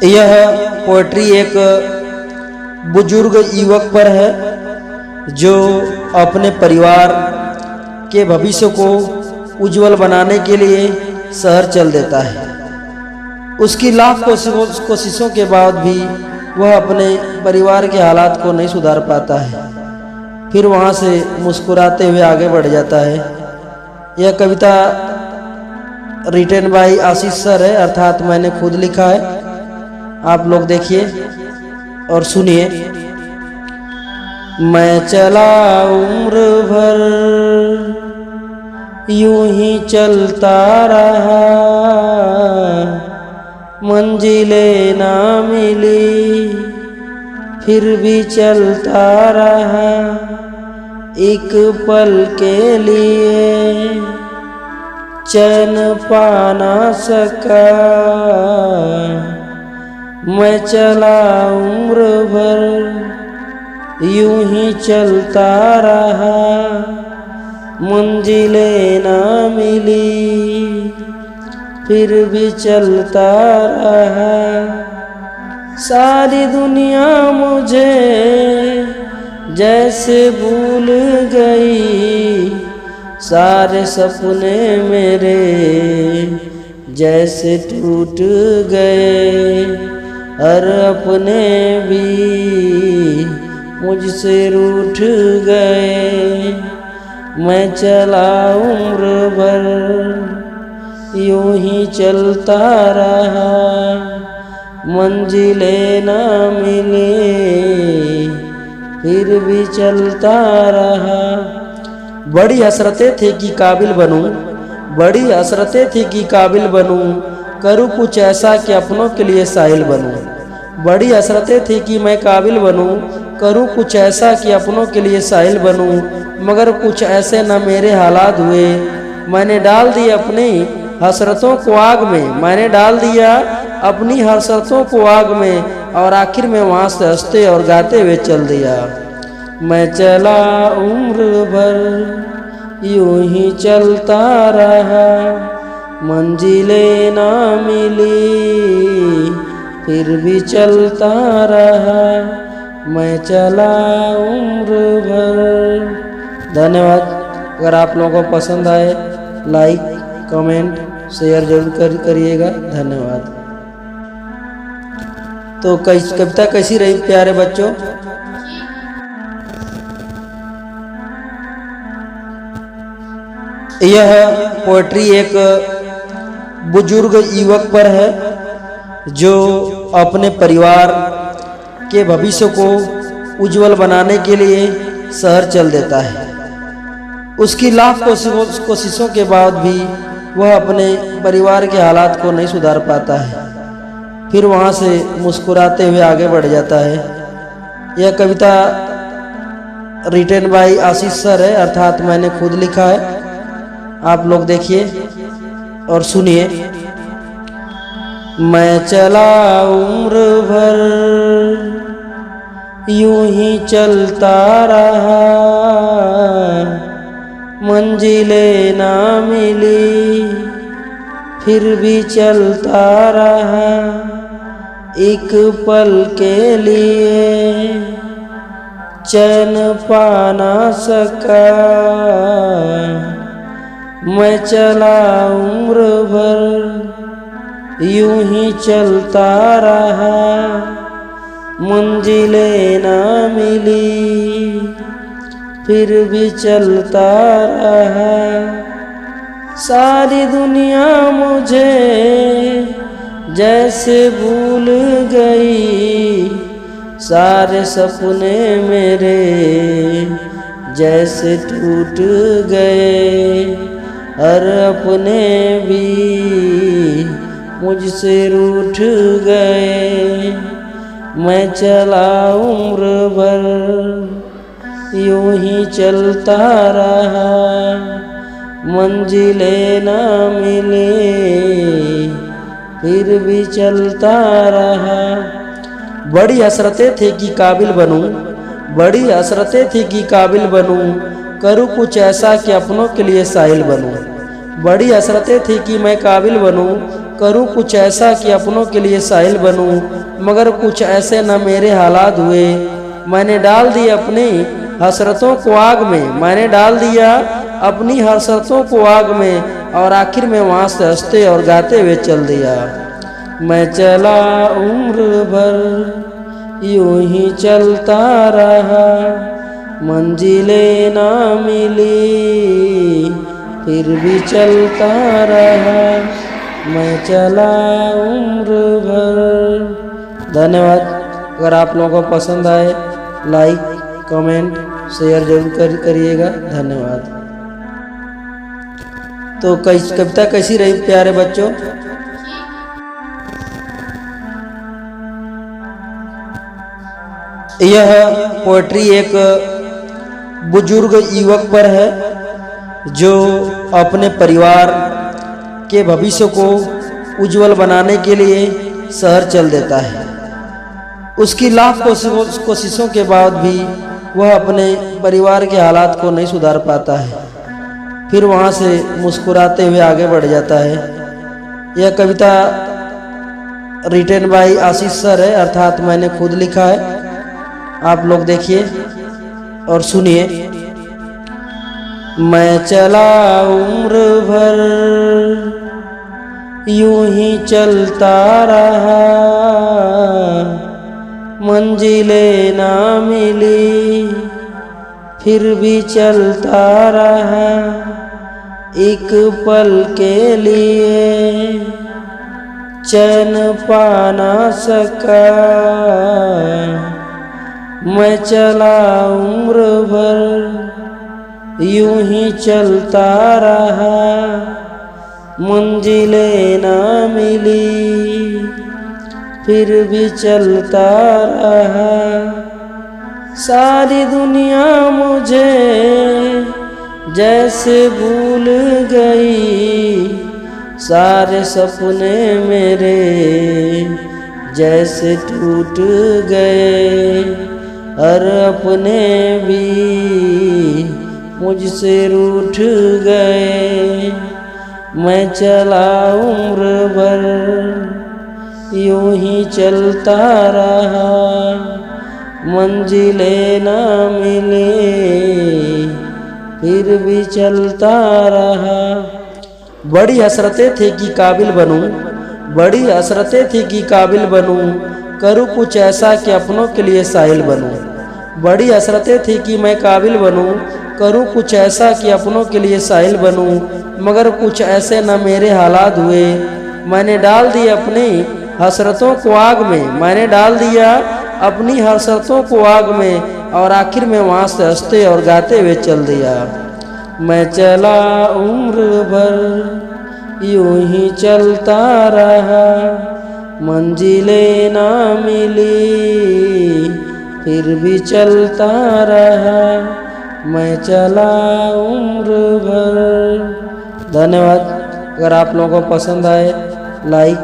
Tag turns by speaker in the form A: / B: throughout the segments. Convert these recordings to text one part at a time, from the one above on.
A: यह पोएट्री एक बुजुर्ग युवक पर है जो अपने परिवार के भविष्य को उज्जवल बनाने के लिए शहर चल देता है। उसकी लाख कोशिशों के बाद भी वह अपने परिवार के हालात को नहीं सुधार पाता है। फिर वहाँ से मुस्कुराते हुए आगे बढ़ जाता है। यह कविता रिटन बाय आशीष सर है, अर्थात मैंने खुद लिखा है। आप लोग देखिए और सुनिए। मैं चला उम्र भर यूं ही चलता रहा, मंजिलें ना मिली फिर भी चलता रहा, एक पल के लिए चैन पा ना सका। मैं चला उम्र भर यूं ही चलता रहा, मंजिलें ना मिली फिर भी चलता रहा। सारी दुनिया मुझे जैसे भूल गई, सारे सपने मेरे जैसे टूट गए, और अपने भी मुझसे रूठ गए। मैं चला उम्र भर यूं ही चलता रहा, मंजिलें ना मिले फिर भी चलता रहा। बड़ी हसरतें थी कि काबिल बनूं, बड़ी हसरतें थी कि काबिल बनूं, करूं कुछ ऐसा कि अपनों के लिए साहिल बनूं। बड़ी हसरतें थी कि मैं काबिल बनूं, करूं कुछ ऐसा कि अपनों के लिए साहिल बनूं, मगर कुछ ऐसे न मेरे हालात हुए। मैंने डाल दी अपनी हसरतों को आग में, मैंने डाल दिया अपनी हसरतों को आग में, और आखिर में वहाँ से हंसते और गाते हुए चल दिया। मैं चला उम्र भर यूं ही चलता रहा, मंजिलें ना मिली फिर भी चलता रहा। मैं चला उम्र भर। धन्यवाद। अगर आप लोगों को पसंद आए लाइक कमेंट शेयर जरूर करिएगा। धन्यवाद। तो कविता कैसी रही प्यारे बच्चों? यह पोएट्री एक बुजुर्ग युवक पर है जो अपने परिवार के भविष्य को उज्जवल बनाने के लिए शहर चल देता है। उसकी लाख कोशिशों के बाद भी वह अपने परिवार के हालात को नहीं सुधार पाता है। फिर वहाँ से मुस्कुराते हुए आगे बढ़ जाता है। यह कविता रिटन बाय आशीष सर है, अर्थात मैंने खुद लिखा है। आप लोग देखिए और सुनिए। मैं चला उम्र भर यूं ही चलता रहा, मंजिलें ना मिली फिर भी चलता रहा, एक पल के लिए चैन पा ना सका। मैं चला उम्र भर यूं ही चलता रहा, मंजिलें ना मिली फिर भी चलता रहा। सारी दुनिया मुझे जैसे भूल गई, सारे सपने मेरे जैसे टूट गए, और अपने भी मुझसे रूठ गए। मैं चला उम्र भर यूं ही चलता रहा, मंजिलें ना मिले फिर भी चलता रहा। बड़ी हसरतें थी कि काबिल बनूं, बड़ी हसरतें थी कि काबिल बनूं, करूं कुछ ऐसा कि अपनों के लिए साहिल बनूं। बड़ी हसरतें थी कि मैं काबिल बनूं, करूँ कुछ ऐसा कि अपनों के लिए साहिल बनूं, मगर कुछ ऐसे न मेरे हालात हुए। मैंने डाल दी अपनी हसरतों को आग में, मैंने डाल दिया अपनी हसरतों को आग में, और आखिर में वहाँ से हंसते और गाते हुए चल दिया। मैं चला उम्र भर यूं ही चलता रहा, मंजिलें ना मिली फिर भी चलता रहा, मैं चला उम्र भर। धन्यवाद। अगर आप लोगों को पसंद आए लाइक कमेंट शेयर जरूर करिएगा। धन्यवाद। तो कविता कैसी रही प्यारे बच्चों? यह पोएट्री एक बुजुर्ग युवक पर है जो अपने परिवार के भविष्य को उज्जवल बनाने के लिए शहर चल देता है। उसकी लाख कोशिशों के बाद भी वह अपने परिवार के हालात को नहीं सुधार पाता है। फिर वहाँ से मुस्कुराते हुए आगे बढ़ जाता है। यह कविता रिटन बाय आशीष सर है, अर्थात मैंने खुद लिखा है। आप लोग देखिए और सुनिए। मैं चला उम्र भर यूं ही चलता रहा, मंजिलें ना मिली फिर भी चलता रहा, एक पल के लिए चैन पा ना सका। मैं चला उम्र भर यूं ही चलता रहा, मंजिलें ना मिली फिर भी चलता रहा, सारी दुनिया मुझे जैसे भूल गई, सारे सपने मेरे जैसे टूट गए, और अपने भी मुझसे रूठ गए। मैं चला उम्र भर यूं ही चलता रहा, मंजिलें ना मिले फिर भी चलता रहा। बड़ी हसरतें थी कि काबिल बनूं, बड़ी हसरतें थी कि काबिल बनूं, करूँ कुछ ऐसा कि अपनों के लिए साहिल बनूं। बड़ी हसरतें थी कि मैं काबिल बनूं, करूँ कुछ ऐसा कि अपनों के लिए साहिल बनूं, मगर कुछ ऐसे न मेरे हालात हुए। मैंने डाल दी अपनी हसरतों को आग में, मैंने डाल दिया अपनी हसरतों को आग में, और आखिर में वहाँ से हंसते और गाते हुए चल दिया। मैं चला उम्र भर यूं ही चलता रहा, मंजिलें ना मिली फिर भी चलता रहा, मैं चला उम्र भर। धन्यवाद। अगर आप लोगों को पसंद आए लाइक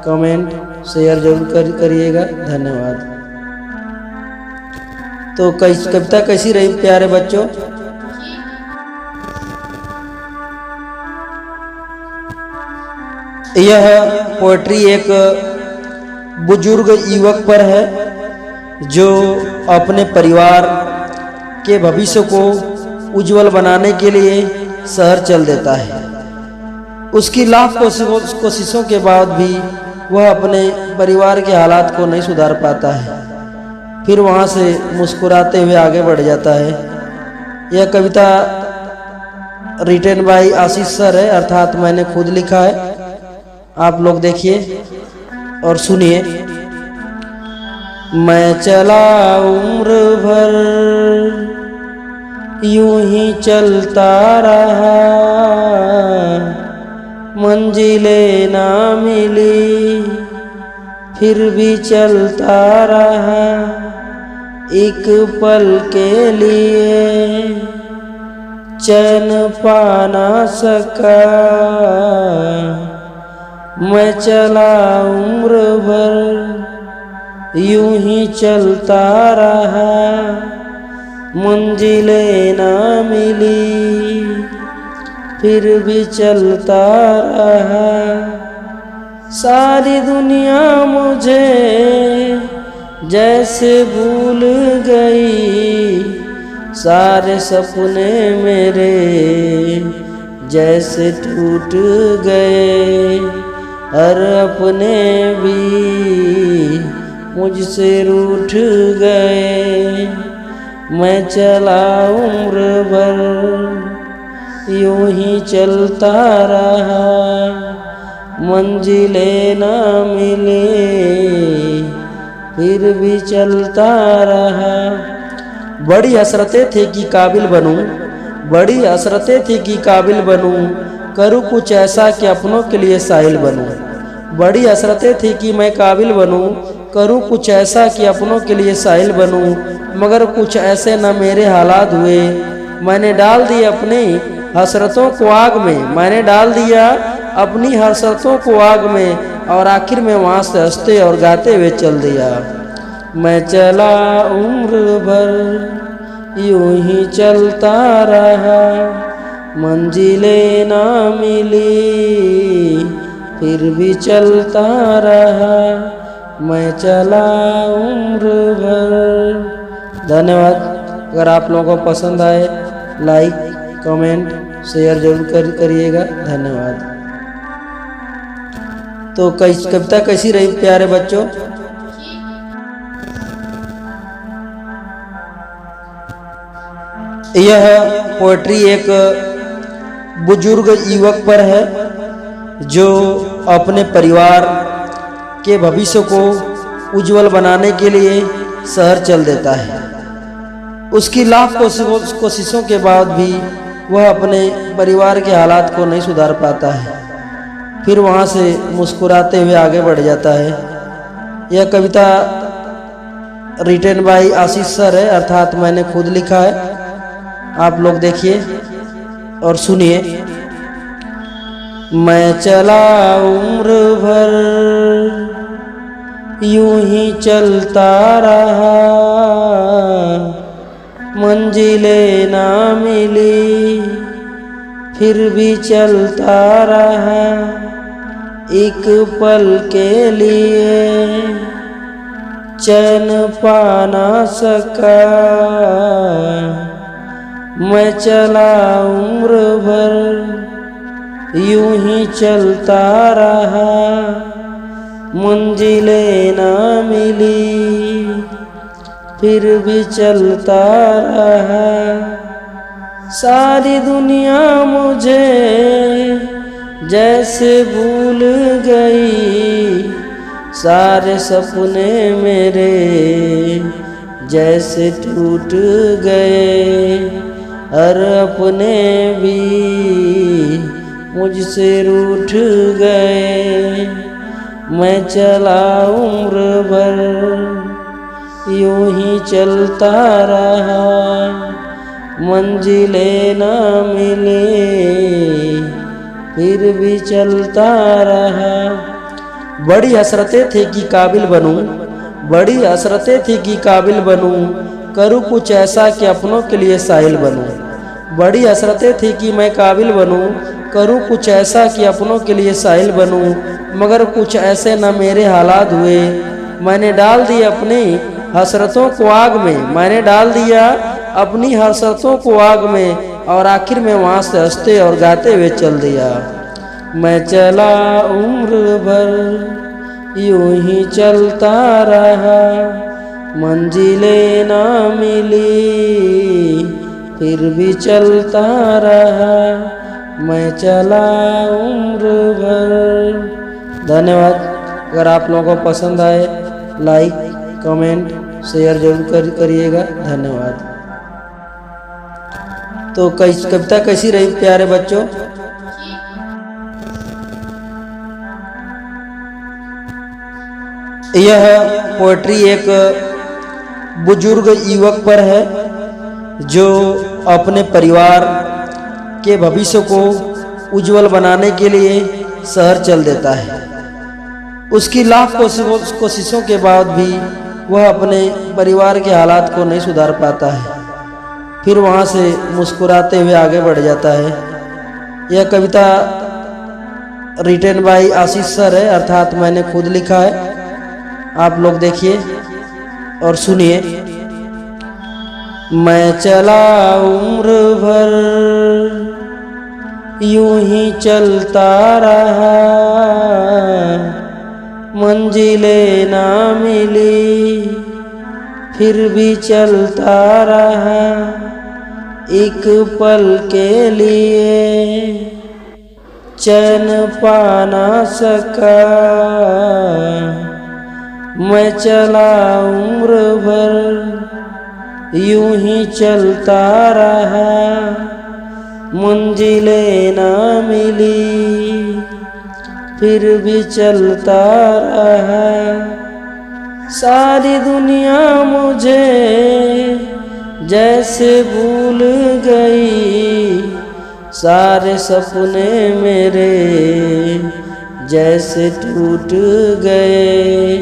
A: कमेंट शेयर जरूर करिएगा। धन्यवाद। तो कविता कैसी रही प्यारे बच्चों? यह पोएट्री एक बुजुर्ग युवक पर है जो अपने परिवार के भविष्य को उज्जवल बनाने के लिए शहर चल देता है। उसकी लाख कोशिशों के बाद भी वह अपने परिवार के हालात को नहीं सुधार पाता है। फिर वहाँ से मुस्कुराते हुए आगे बढ़ जाता है। यह कविता रिटन बाय आशीष सर है, अर्थात मैंने खुद लिखा है। आप लोग देखिए और सुनिए। मैं चला उम्र भर यूं ही चलता रहा, मंजिलें ना मिली फिर भी चलता रहा, एक पल के लिए चैन पा ना सका। मैं चला उम्र भर यूं ही चलता रहा, मंजिलें ना मिली फिर भी चलता रहा, सारी दुनिया मुझे जैसे भूल गई, सारे सपने मेरे जैसे टूट गए, और अपने भी मुझसे रूठ गए। मैं चला उम्र भर यूं ही चलता रहा, मंजिलें ना मिले फिर भी चलता रहा। बड़ी हसरतें थी कि काबिल बनूं, बड़ी हसरतें थी कि काबिल बनूं, करूं कुछ ऐसा कि अपनों के लिए साहिल बनूं। बड़ी हसरतें थी कि मैं काबिल बनूं, करूं कुछ ऐसा कि अपनों के लिए साहिल बनूं, मगर कुछ ऐसे न मेरे हालात हुए। मैंने डाल दी अपनी हसरतों को आग में, मैंने डाल दिया अपनी हसरतों को आग में, और आखिर में वहाँ से हंसते और गाते हुए चल दिया। मैं चला उम्र भर यूं ही चलता रहा, मंजिलें ना मिली फिर भी चलता रहा। मैं चला उम्र भर। धन्यवाद। अगर आप लोगों को पसंद आए लाइक कमेंट शेयर जरूर करिएगा। धन्यवाद। तो कविता कैसी रही प्यारे बच्चों? यह पोएट्री एक बुजुर्ग युवक पर है जो अपने परिवार के भविष्य को उज्जवल बनाने के लिए शहर चल देता है। उसकी लाख कोशिशों के बाद भी वह अपने परिवार के हालात को नहीं सुधार पाता है, फिर वहाँ से मुस्कुराते हुए आगे बढ़ जाता है। यह कविता रिटन बाय आशीष सर है, अर्थात मैंने खुद लिखा है। आप लोग देखिए और सुनिए। मैं चला उम्र भर यूं ही चलता रहा, मंजिलें ना मिली फिर भी चलता रहा। एक पल के लिए चैन पा ना सका, मैं चला उम्र भर यूं ही चलता रहा, मंजिलें ना मिली फिर भी चलता रहा। सारी दुनिया मुझे जैसे भूल गई, सारे सपने मेरे जैसे टूट गए, और अपने भी मुझसे रूठ गए। मैं चला उम्र भर यूं ही चलता रहा, मंजिलें ना मिले फिर भी चलता रहा। बड़ी हसरतें थी कि काबिल बनूं, बड़ी हसरतें थी कि काबिल बनूं, करूं कुछ ऐसा कि अपनों के लिए साहिल बनूं। बड़ी हसरतें थी कि मैं काबिल बनूं, करूं कुछ ऐसा कि अपनों के लिए साहिल बनूं, मगर कुछ ऐसे न मेरे हालात हुए। मैंने डाल दी अपनी हसरतों को आग में, मैंने डाल दिया अपनी हसरतों को आग में, और आखिर में वहाँ से हंसते और गाते हुए चल दिया। मैं चला उम्र भर यूं ही चलता रहा, मंजिलें ना मिली फिर भी चलता रहा। मैं चला उम्र भर। धन्यवाद। अगर आप लोगों को पसंद आए लाइक कमेंट शेयर जरूर करिएगा। धन्यवाद। तो कविता कैसी रही प्यारे बच्चों? यह पोएट्री एक बुजुर्ग युवक पर है जो अपने परिवार के भविष्य को उज्जवल बनाने के लिए शहर चल देता है। उसकी लाख कोशिशों के बाद भी वह अपने परिवार के हालात को नहीं सुधार पाता है, फिर वहाँ से मुस्कुराते हुए आगे बढ़ जाता है। यह कविता रिटन बाय आशीष सर है, अर्थात मैंने खुद लिखा है। आप लोग देखिए और सुनिए। मैं चला उम्र भर यूं ही चलता रहा, मंजिलें ना मिली फिर भी चलता रहा, एक पल के लिए चैन पा ना सका। मैं चला उम्र भर यूं ही चलता रहा, मंजिलें ना मिली फिर भी चलता रहा। सारी दुनिया मुझे जैसे भूल गई, सारे सपने मेरे जैसे टूट गए,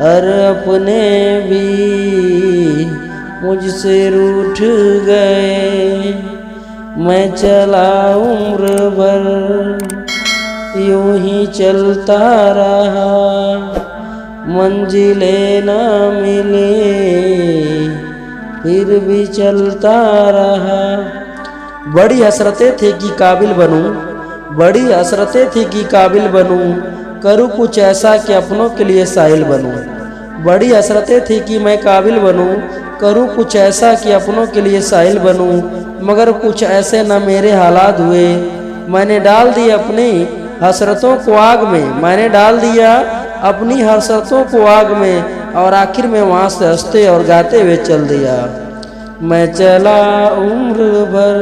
A: और अपने भी मुझसे रूठ गए। मैं चला उम्र भर यूं ही चलता रहा, मंजिलें ना मिले फिर भी चलता रहा। बड़ी हसरतें थी कि काबिल बनूं, बड़ी हसरतें थी कि काबिल बनूं, करूं कुछ ऐसा कि अपनों के लिए साहिल बनूं। बड़ी हसरतें थी कि मैं काबिल बनूं, करूं कुछ ऐसा कि अपनों के लिए साहिल बनूं, मगर कुछ ऐसे न मेरे हालात हुए। मैंने डाल दी अपनी हसरतों को आग में, मैंने डाल दिया अपनी हसरतों को आग में, और आखिर में वहाँ से हंसते और गाते हुए चल दिया। मैं चला उम्र भर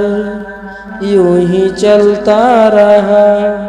A: यूं ही चलता रहा।